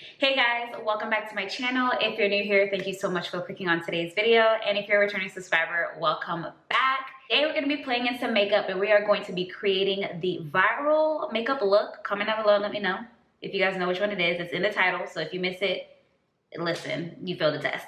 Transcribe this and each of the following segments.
Hey guys, welcome back to my channel. If you're new here, thank you so much for clicking on today's video. And if you're a returning subscriber, welcome back. Today we're going to be playing in some makeup and we are going to be creating the viral makeup look. Comment down below and let me know if you guys know which one it is. It's in the title, so if you miss it, listen, you failed the test.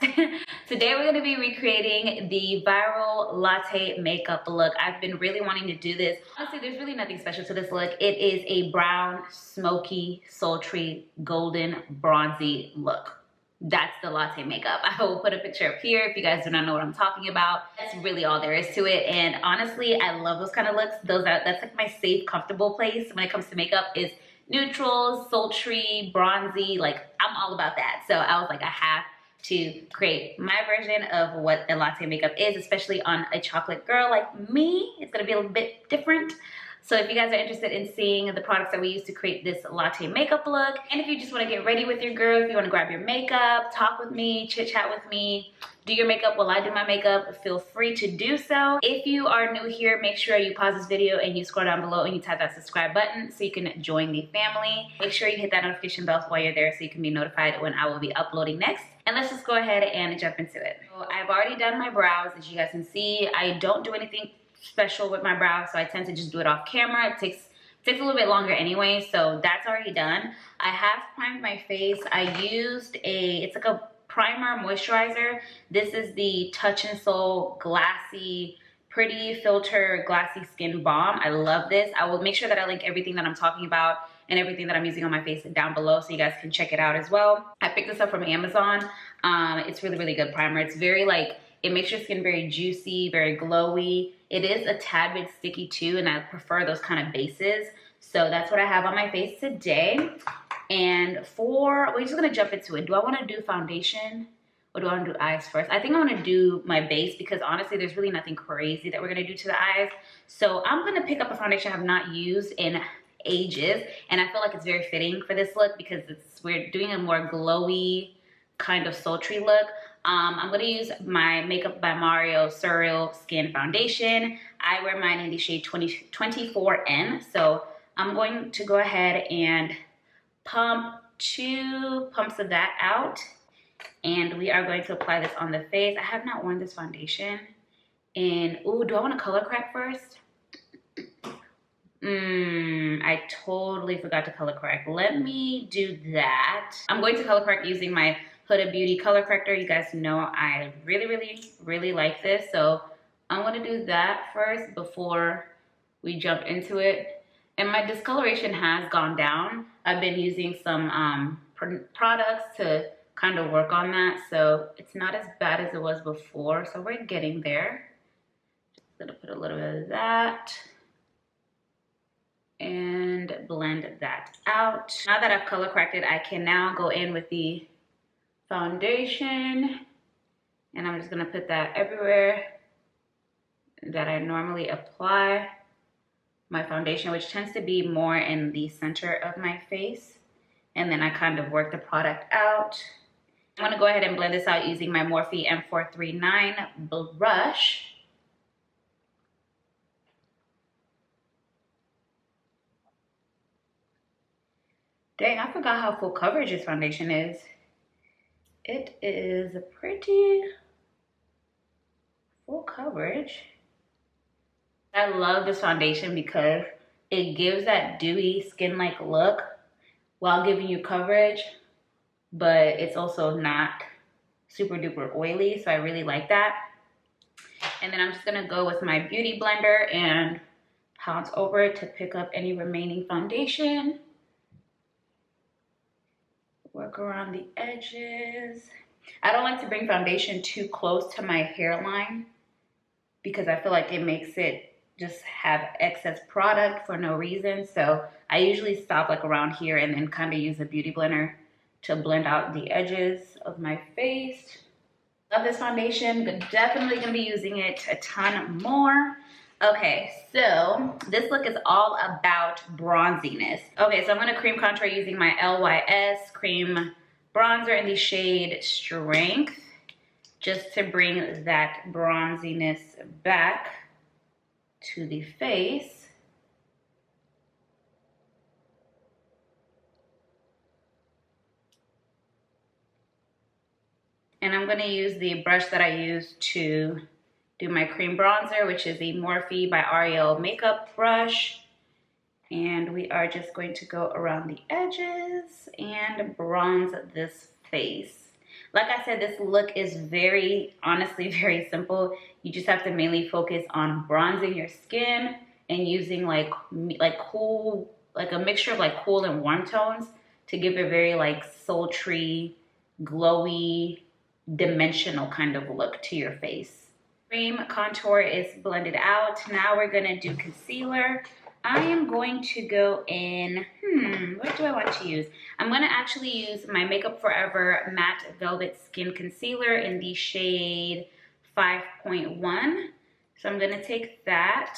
Today we're going to be recreating the viral latte makeup look. I've been really wanting to do this. Honestly, there's really nothing special to this look. It is a brown, smoky, sultry, golden, bronzy look. That's the latte makeup. I will put a picture up here if you guys do not know what I'm talking about. That's really all there is to it. And honestly, I love those kind of looks. That's like my safe, comfortable place when it comes to makeup is neutrals, sultry, bronzy. Like, I'm all about that. So I was like, I have to create my version of what a latte makeup is, especially on a chocolate girl like me. It's gonna be a little bit different. So if you guys are interested in seeing the products that we use to create this latte makeup look, and if you just want to get ready with your girl, if you want to grab your makeup, talk with me, chit chat with me, do your makeup while I do my makeup, feel free to do so. If you are new here, make sure you pause this video and you scroll down below and you tap that subscribe button so you can join the family. Make sure you hit that notification bell while you're there so you can be notified when I will be uploading next. And let's just go ahead and jump into it. So I've already done my brows, as you guys can see. I don't do anything special with my brows, so I tend to just do it off camera. It takes a little bit longer anyway, so that's already done. I have primed my face. I used it's like a primer moisturizer. This is the Touch and Soul Glassy Pretty Filter Glassy Skin Balm. I love this. I will make sure that I link everything that I'm talking about and everything that I'm using on my face down below so you guys can check it out as well. I picked this up from Amazon. It's really good primer. It's very like, it makes your skin very juicy, very glowy. It is a tad bit sticky too, and I prefer those kind of bases. So that's what I have on my face today. And we're just gonna jump into it. Do I wanna do foundation or do I wanna do eyes first? I think I wanna do my base because honestly, there's really nothing crazy that we're gonna do to the eyes. So I'm gonna pick up a foundation I have not used in ages, and I feel like it's very fitting for this look because we're doing a more glowy kind of sultry look. I'm gonna use my Makeup by Mario Surreal Skin Foundation. I wear mine in the shade 24N. So I'm going to go ahead and pump 2 pumps of that out. And we are going to apply this on the face. I have not worn this foundation. And, ooh, do I want to color correct first? I totally forgot to color correct. Let me do that. I'm going to color correct using my Huda Beauty color corrector. You guys know I really like this. So I'm gonna do that first before we jump into it. And my discoloration has gone down. I've been using some products to kind of work on that. So it's not as bad as it was before. So we're getting there. Just gonna put a little bit of that and blend that out. Now that I've color corrected, I can now go in with the foundation, and I'm just gonna put that everywhere that I normally apply my foundation, which tends to be more in the center of my face, and then I kind of work the product out. I'm gonna go ahead and blend this out using my Morphe M439 brush. Dang, I forgot how full coverage this foundation is. It is a pretty full coverage. I love this foundation because it gives that dewy skin-like look while giving you coverage, but it's also not super duper oily, so I really like that. And then I'm just gonna go with my beauty blender and pounce over it to pick up any remaining foundation. Work around the edges. I don't like to bring foundation too close to my hairline because I feel like it makes it just have excess product for no reason. So I usually stop like around here and then kind of use a beauty blender to blend out the edges of my face. Love this foundation, but definitely gonna be using it a ton more. Okay, so this look is all about bronziness. Okay, so I'm gonna cream contour using my LYS cream bronzer in the shade Strength, just to bring that bronziness back to the face. And I'm gonna use the brush that I use to do my cream bronzer, which is a Morphe by Ariel makeup brush. And we are just going to go around the edges and bronze this face. Like I said, this look is honestly very simple. You just have to mainly focus on bronzing your skin and using like cool, like a mixture of like cool and warm tones to give a very like sultry, glowy, dimensional kind of look to your face. Cream contour is blended out. Now we're gonna do concealer. I am going to go in, what do I want to use? I'm gonna actually use my Makeup Forever Matte Velvet Skin Concealer in the shade 5.1. So I'm gonna take that.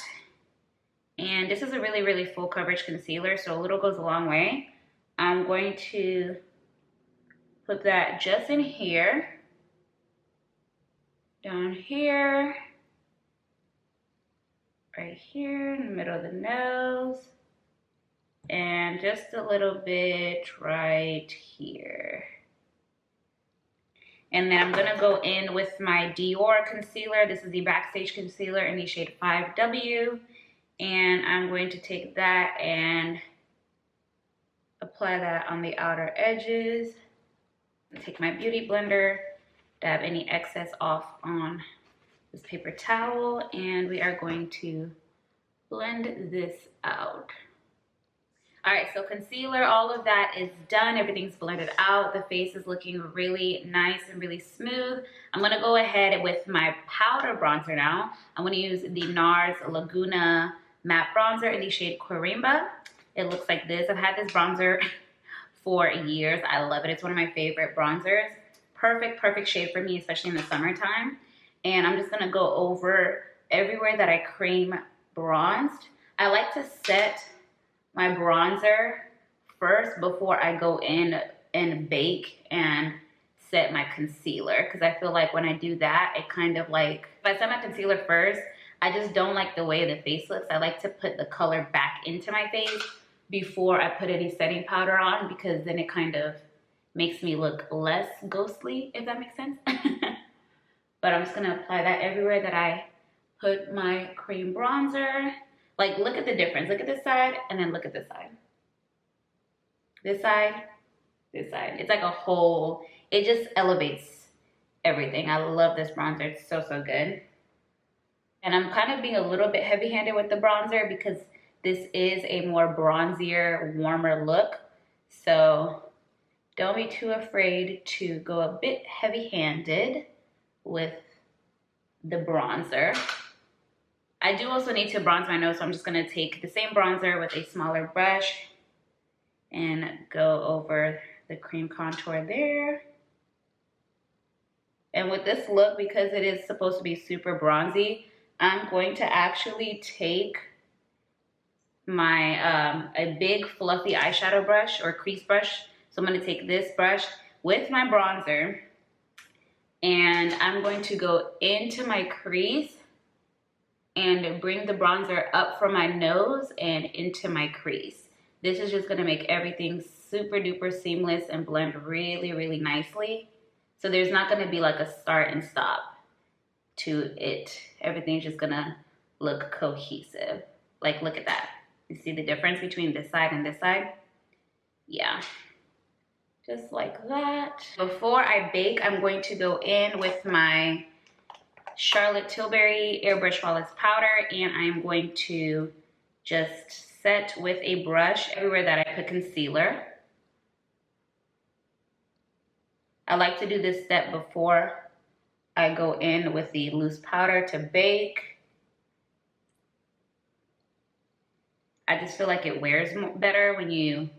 And this is a really, really full coverage concealer, so a little goes a long way. I'm going to put that just in here, down here, right here in the middle of the nose, and just a little bit right here. And then I'm gonna go in with my Dior concealer. This is the Backstage Concealer in the shade 5W. And I'm going to take that and apply that on the outer edges. Take my beauty blender, dab any excess off on this paper towel, and we are going to blend this out. All right, so concealer, all of that is done. Everything's blended out. The face is looking really nice and really smooth. I'm gonna go ahead with my powder bronzer now. I'm gonna use the NARS Laguna Matte Bronzer in the shade Corimba. It looks like this. I've had this bronzer for years. I love it. It's one of my favorite bronzers. Perfect shade for me, especially in the summertime. And I'm just gonna go over everywhere that I cream bronzed. I like to set my bronzer first before I go in and bake and set my concealer, because I feel like when I do that, it kind of like, if I set my concealer first, I just don't like the way the face looks. I like to put the color back into my face before I put any setting powder on, because then it kind of makes me look less ghostly, if that makes sense. But I'm just gonna apply that everywhere that I put my cream bronzer. Like, look at the difference. Look at this side and then look at this side. This side, this side. It's like a whole, it just elevates everything. I love this bronzer. It's so good. And I'm kind of being a little bit heavy-handed with the bronzer because this is a more bronzier, warmer look. So don't be too afraid to go a bit heavy-handed with the bronzer. I do also need to bronze my nose, so I'm just gonna take the same bronzer with a smaller brush and go over the cream contour there. And with this look, because it is supposed to be super bronzy, I'm going to actually take my a big fluffy eyeshadow brush or crease brush. So I'm gonna take this brush with my bronzer and I'm going to go into my crease and bring the bronzer up from my nose and into my crease. This is just gonna make everything super duper seamless and blend really nicely. So there's not gonna be like a start and stop to it. Everything's just gonna look cohesive. Like, look at that. You see the difference between this side and this side? Yeah, just like that. Before I bake, I'm going to go in with my Charlotte Tilbury Airbrush Flawless Powder, and I'm going to just set with a brush everywhere that I put concealer. I like to do this step before I go in with the loose powder to bake. I just feel like it wears better when you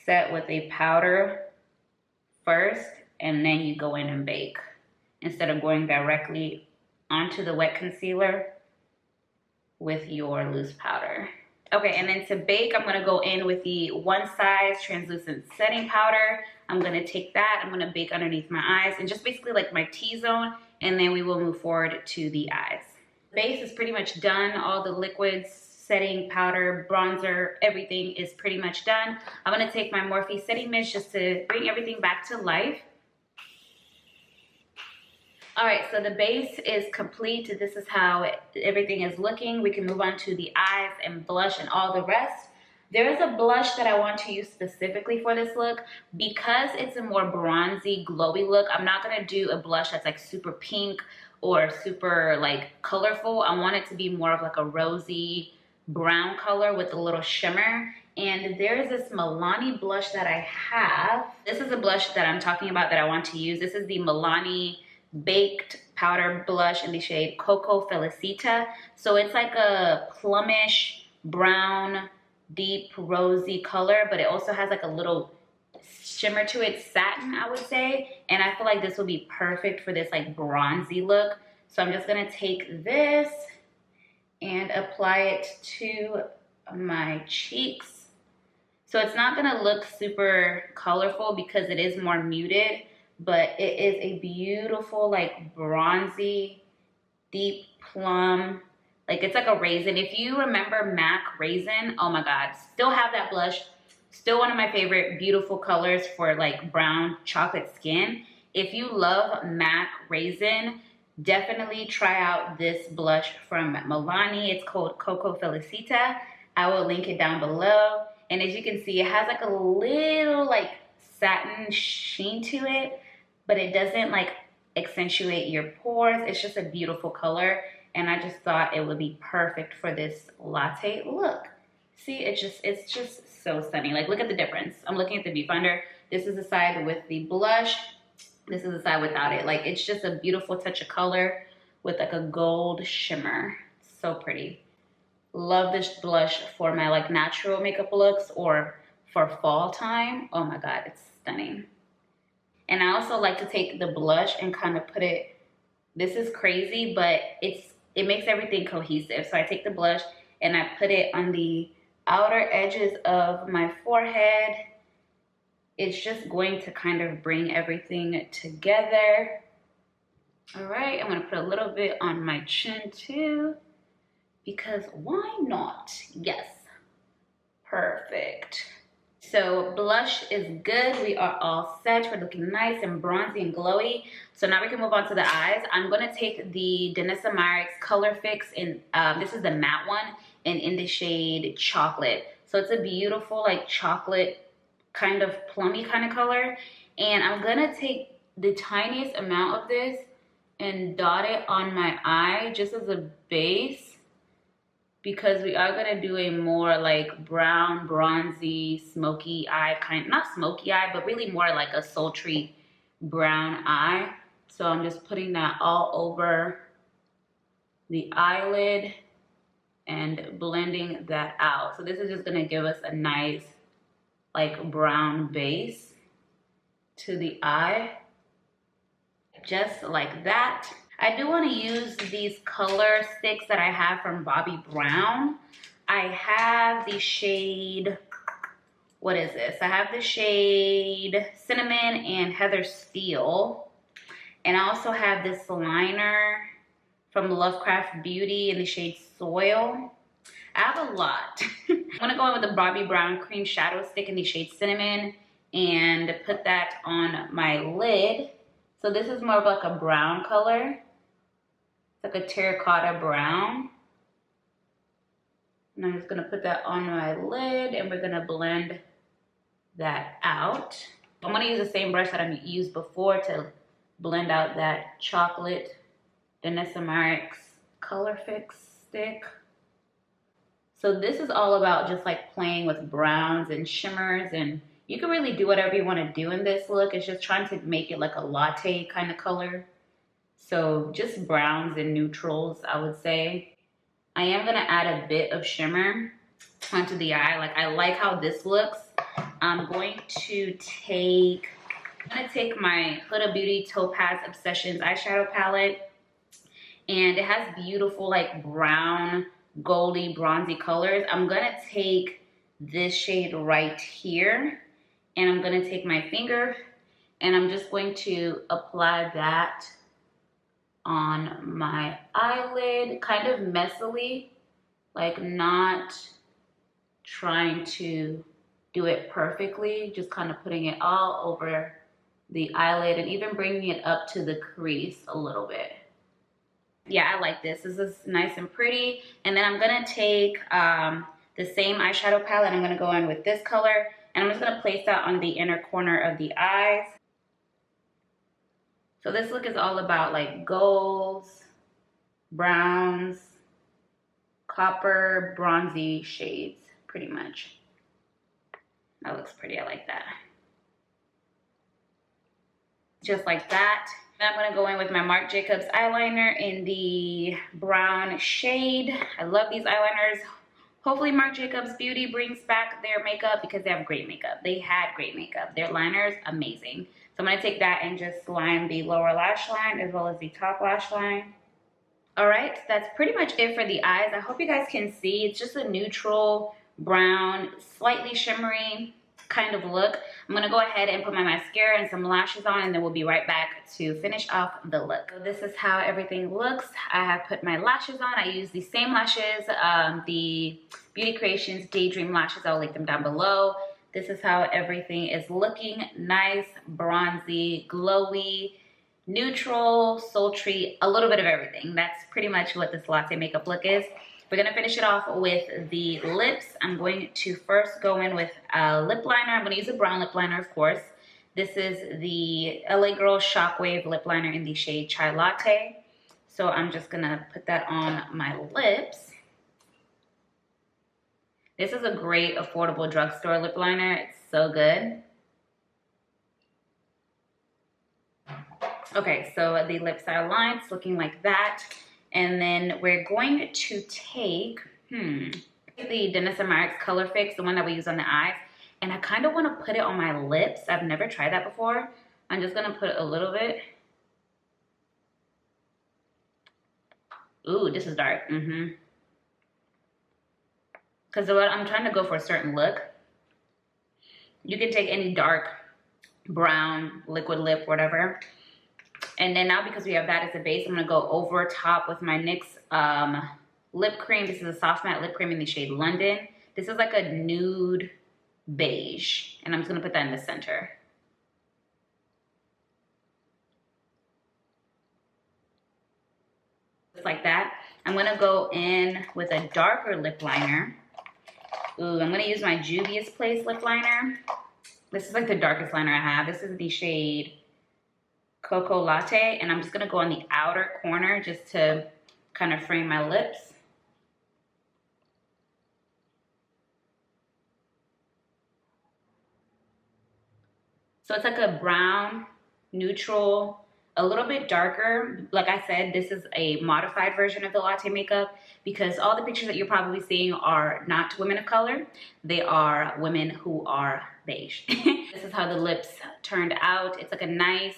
set with a powder first and then you go in and bake, instead of going directly onto the wet concealer with your loose powder. Okay, and then to bake, I'm gonna go in with the One Size translucent setting powder. I'm gonna take that, I'm gonna bake underneath my eyes and just basically like my T-zone, and then we will move forward to the eyes. The base is pretty much done. All the liquids, setting powder, bronzer, everything is pretty much done. I'm gonna take my Morphe setting mist just to bring everything back to life. All right, so the base is complete. This is how everything is looking. We can move on to the eyes and blush and all the rest. There is a blush that I want to use specifically for this look. Because it's a more bronzy, glowy look, I'm not gonna do a blush that's like super pink or super like colorful. I want it to be more of like a rosy brown color with a little shimmer. And there is this Milani blush that I have. This is a blush that I'm talking about that I want to use. This is the Milani Baked Powder Blush in the shade Coco Felicita. So it's like a plumish brown, deep rosy color, but it also has like a little shimmer to it, satin I would say. And I feel like this will be perfect for this like bronzy look. So I'm just gonna take this and apply it to my cheeks. So it's not gonna look super colorful because it is more muted, but it is a beautiful like bronzy, deep plum. Like it's like a raisin. If you remember MAC Raisin, oh my God, still have that blush. Still one of my favorite beautiful colors for like brown chocolate skin. If you love MAC Raisin, definitely try out this blush from Milani. It's called Coco Felicita. I will link it down below. And as you can see, it has like a little like satin sheen to it, but it doesn't like accentuate your pores. It's just a beautiful color. And I just thought it would be perfect for this latte look. See, it's just so stunning. Like look at the difference. I'm looking at the viewfinder. This is the side with the blush. This is the side without it. Like it's just a beautiful touch of color with like a gold shimmer. So pretty. Love this blush for my like natural makeup looks or for fall time. Oh my God, it's stunning. And I also like to take the blush and kind of put it, this is crazy, but it makes everything cohesive. So I take the blush and I put it on the outer edges of my forehead. It's just going to kind of bring everything together. All right, I'm gonna put a little bit on my chin too, because why not? Yes, perfect. So blush is good. We are all set. We're looking nice and bronzy and glowy. So now we can move on to the eyes. I'm gonna take the Danessa Myricks Color Fix in, this is the matte one, and in the shade Chocolate. So it's a beautiful like chocolate kind of plummy kind of color. And I'm gonna take the tiniest amount of this and dot it on my eye just as a base, because we are gonna do a more like brown, bronzy, smoky eye kind, not smoky eye, but really more like a sultry brown eye. So I'm just putting that all over the eyelid and blending that out. So this is just gonna give us a nice like brown base to the eye, just like that. I do want to use these color sticks that I have from Bobbi Brown. I have the shade, what is this? I have the shade Cinnamon and Heather Steel. And I also have this liner from Lovecraft Beauty in the shade Soil. I have a lot. I'm gonna go in with the Bobbi Brown Cream Shadow Stick in the shade Cinnamon and put that on my lid. So this is more of like a brown color. It's like a terracotta brown. And I'm just gonna put that on my lid and we're gonna blend that out. I'm gonna use the same brush that I used before to blend out that chocolate Danessa Myricks Color Fix stick. So this is all about just like playing with browns and shimmers, and you can really do whatever you wanna do in this look. It's just trying to make it like a latte kind of color. So just browns and neutrals, I would say. I am gonna add a bit of shimmer onto the eye. Like I like how this looks. I'm gonna take my Huda Beauty Topaz Obsessions eyeshadow palette, and it has beautiful like brown, goldy, bronzy colors. I'm gonna take this shade right here, and I'm gonna take my finger and I'm just going to apply that on my eyelid, kind of messily, like not trying to do it perfectly, just kind of putting it all over the eyelid and even bringing it up to the crease a little bit. Yeah, I like this. This is nice and pretty. And then I'm gonna take the same eyeshadow palette. I'm gonna go in with this color, and I'm just gonna place that on the inner corner of the eyes. So this look is all about like golds, browns, copper, bronzy shades, pretty much. That looks pretty, I like that. Just like that. Then I'm gonna go in with my Marc Jacobs eyeliner in the brown shade. I love these eyeliners. Hopefully Marc Jacobs Beauty brings back their makeup because they have great makeup. They had great makeup. Their liner's amazing. So I'm gonna take that and just line the lower lash line as well as the top lash line. All right, that's pretty much it for the eyes. I hope you guys can see. It's just a neutral brown, slightly shimmery kind of look. I'm gonna go ahead and put my mascara and some lashes on, and then we'll be right back to finish off the look. So this is how everything looks. I have put my lashes on. I use the same lashes, the Beauty Creations Daydream lashes. I'll link them down below. This is how everything is looking. Nice, bronzy, glowy, neutral, sultry, a little bit of everything. That's pretty much what this latte makeup look is. We're gonna finish it off with the lips. I'm going to first go in with a lip liner. I'm gonna use a brown lip liner, of course. This is the LA Girl Shockwave lip liner in the shade Chai Latte. So I'm just gonna put that on my lips. This is a great affordable drugstore lip liner. It's so good. Okay, so the lips are lined, it's looking like that. And then we're going to take the Dennis and Marc's Color Fix, the one that we use on the eyes. And I kind of want to put it on my lips. I've never tried that before. I'm just going to put a little bit. Ooh, this is dark. Because I'm trying to go for a certain look. You can take any dark brown liquid lip, whatever. And then now because we have that as a base, I'm going to go over top with my NYX lip cream. This is a soft matte lip cream in the shade London. This is like a nude beige. And I'm just going to put that in the center. Just like that. I'm going to go in with a darker lip liner. Ooh, I'm going to use my Juvia's Place lip liner. This is like the darkest liner I have. This is the shade Cocoa Latte, and I'm just gonna go on the outer corner just to kind of frame my lips. So it's like a brown, neutral, a little bit darker. Like I said, this is a modified version of the latte makeup because all the pictures that you're probably seeing are not women of color. They are women who are beige. This is how the lips turned out. It's like a nice,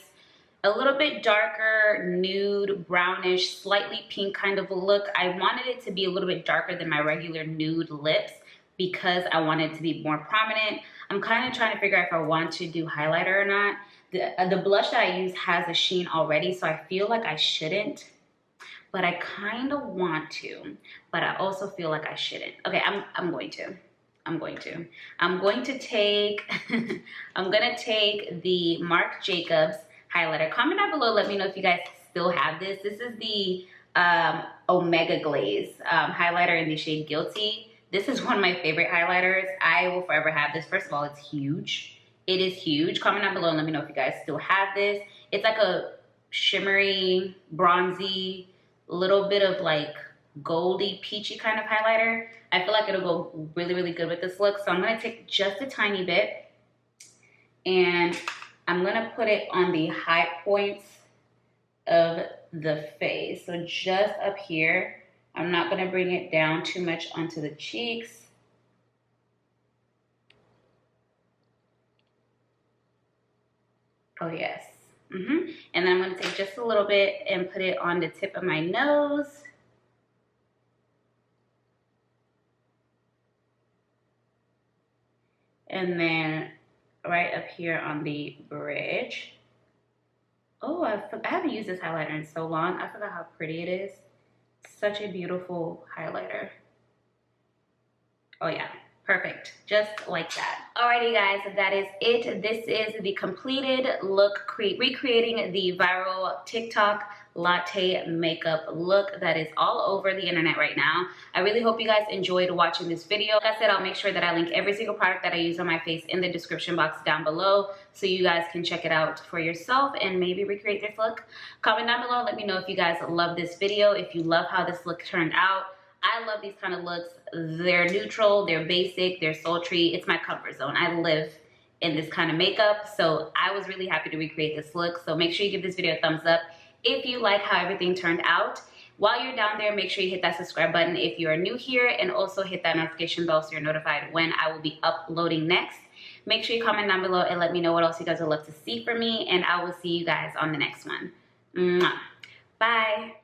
a little bit darker, nude, brownish, slightly pink kind of a look. I wanted it to be a little bit darker than my regular nude lips because I wanted it to be more prominent. I'm kind of trying to figure out if I want to do highlighter or not. The blush that I use has a sheen already, so I feel like I shouldn't, but I kind of want to, but I also feel like I shouldn't. Okay, I'm going to take, I'm gonna take the Marc Jacobs highlighter. Comment down below, let me know if you guys still have this. This is the Omega Glaze highlighter in the shade Guilty. This is one of my favorite highlighters. I will forever have this. First of all, it's huge. It is huge. Comment down below and let me know if you guys still have this. It's like a shimmery, bronzy, little bit of like goldy, peachy kind of highlighter. I feel like it'll go really, really good with this look. So I'm gonna take just a tiny bit and I'm gonna put it on the high points of the face. So just up here. I'm not gonna bring it down too much onto the cheeks. Oh yes. And then I'm gonna take just a little bit and put it on the tip of my nose. And then right up here on the bridge. Oh, I haven't used this highlighter in so long. I forgot how pretty it is. Such a beautiful highlighter. Oh yeah, Perfect, just like that. Alrighty guys, that is it. This is the completed look, recreating the viral TikTok latte makeup look that is all over the internet right now. I really hope you guys enjoyed watching this video. Like I said, I'll make sure that I link every single product that I use on my face in the description box down below so you guys can check it out for yourself and maybe recreate this look. Comment down below, let me know if you guys love this video, if you love how this look turned out. I love these kind of looks. They're neutral, they're basic, they're sultry. It's my comfort zone. I live in this kind of makeup, so I was really happy to recreate this look. So make sure you give this video a thumbs up if you like how everything turned out. While you're down there, make sure you hit that subscribe button if you are new here, and also hit that notification bell so you're notified when I will be uploading next. Make sure you comment down below and let me know what else you guys would love to see from me, and I will see you guys on the next one. Mwah. Bye.